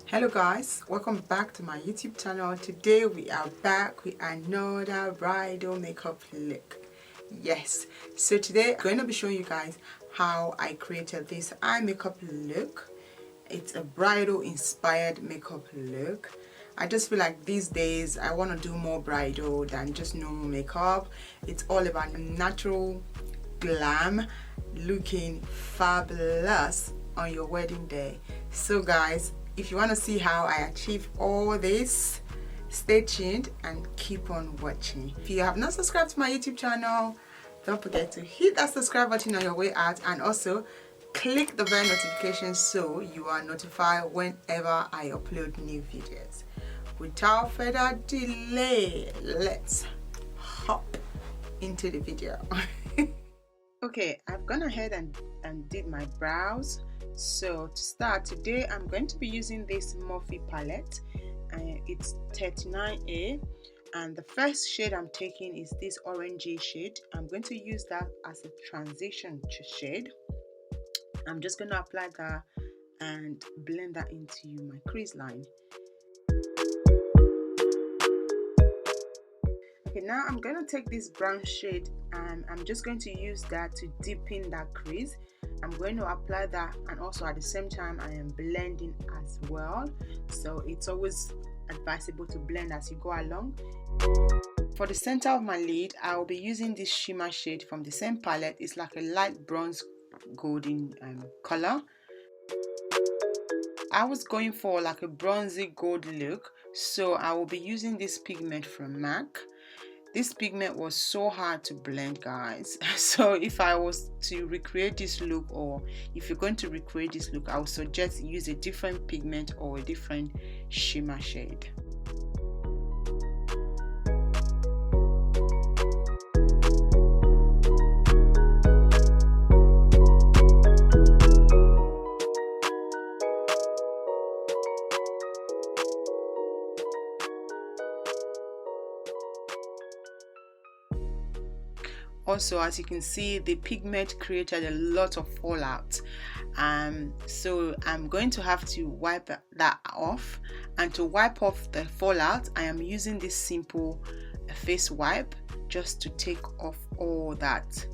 Hello guys, welcome back to my YouTube channel. Today we are back with another bridal makeup look. Yes, so today I'm going to be showing you guys how I created this eye makeup look. It's a bridal inspired makeup look. I just feel like these days I want to do more bridal than just normal makeup. It's all about natural glam, looking fabulous on your wedding day. So guys, if you want to see how I achieve all this, stay tuned and keep on watching. If you have not subscribed to my YouTube channel, don't forget to hit that subscribe button on your way out, and also click the bell notification so you are notified whenever I upload new videos. Without further delay, let's hop into the video. Okay, I've gone ahead and did my brows. So to start, today I'm going to be using this Morphe palette, and it's 39A, and the first shade I'm taking is this orangey shade. I'm going to use that as a transition shade. I'm just going to apply that and blend that into my crease line. Okay, now I'm going to take this brown shade and I'm just going to use that to deepen that crease. I'm going to apply that, and also at the same time I am blending as well, so it's always advisable to blend as you go along. For the center of my lid, I will be using this shimmer shade from the same palette. It's like a light bronze golden color. I was going for like a bronzy gold look, so I will be using this pigment from MAC. This pigment was so hard to blend, guys. So if I was to recreate this look, or if you're going to recreate this look, I would suggest use a different pigment or a different shimmer shade. Also, as you can see, the pigment created a lot of fallout, so I'm going to have to wipe that off. And to wipe off the fallout, I am using this simple face wipe just to take off all that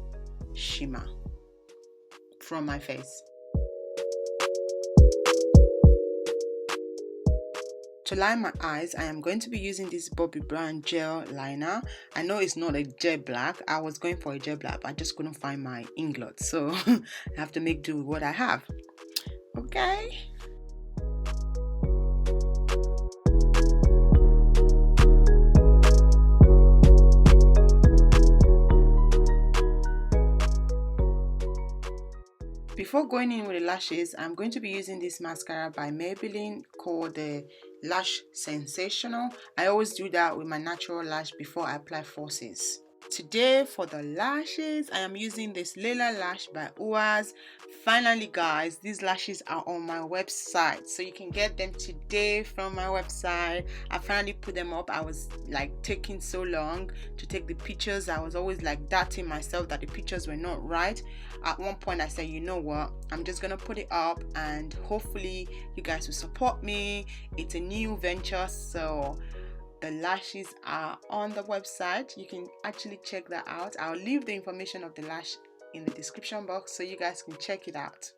shimmer from my face. To line my eyes, I am going to be using this Bobbi Brown gel liner. I know it's not a jet black. I was going for a jet black, but I just couldn't find my inglot, so I have to make do with what I have. Okay. Before going in with the lashes, I'm going to be using this mascara by Maybelline called the Lash Sensational. I always do that with my natural lash before I apply falsies. Today for the lashes, I am using this Layla Lash by Uaz. Finally guys, these lashes are on my website, so you can get them today from my website. I finally put them up. I was like taking so long to take the pictures. I was always like doubting myself that the pictures were not right. At one point I said, you know what, I'm just gonna put it up and hopefully you guys will support me. It's a new venture, so the lashes are on the website. You can actually check that out. I'll leave the information of the lash in the description box so you guys can check it out.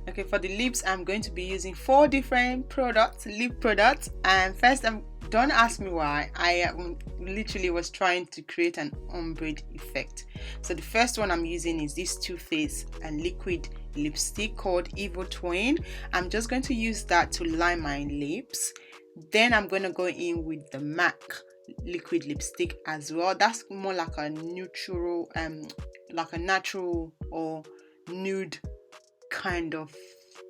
Okay, for the lips, I'm going to be using 4 different lip products. And first, don't ask me why. I literally was trying to create an ombre effect. So the first one I'm using is this Too Faced and liquid lipstick called Evil Twin. I'm just going to use that to line my lips. Then I'm going to go in with the MAC liquid lipstick as well. That's more like a neutral, like a natural or nude kind of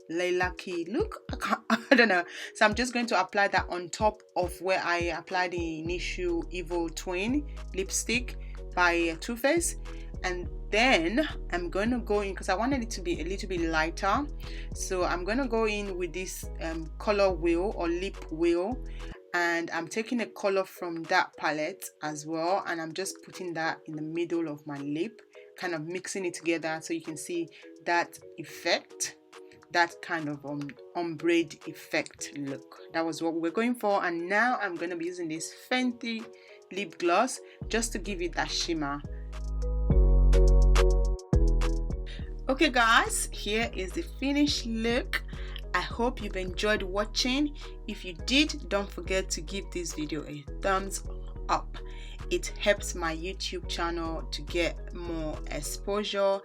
lilac-y look. I don't know. So I'm just going to apply that on top of where I applied the initial Evil Twin lipstick by Too Faced. And then I'm going to go in, because I wanted it to be a little bit lighter, so I'm going to go in with this color wheel or lip wheel, and I'm taking a color from that palette as well, and I'm just putting that in the middle of my lip, kind of mixing it together so you can see that effect. that kind of ombre effect look. That was what we were going for. And now I'm going to be using this Fenty lip gloss just to give it that shimmer. Okay guys, here is the finished look. I hope you've enjoyed watching. If you did, don't forget to give this video a thumbs up. It helps my YouTube channel to get more exposure.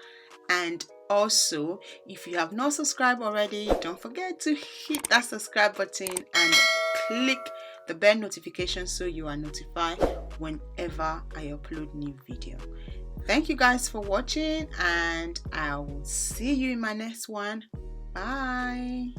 And also, if you have not subscribed already, don't forget to hit that subscribe button and click the bell notification so you are notified whenever I upload new video. Thank you guys for watching, and I will see you in my next one. Bye.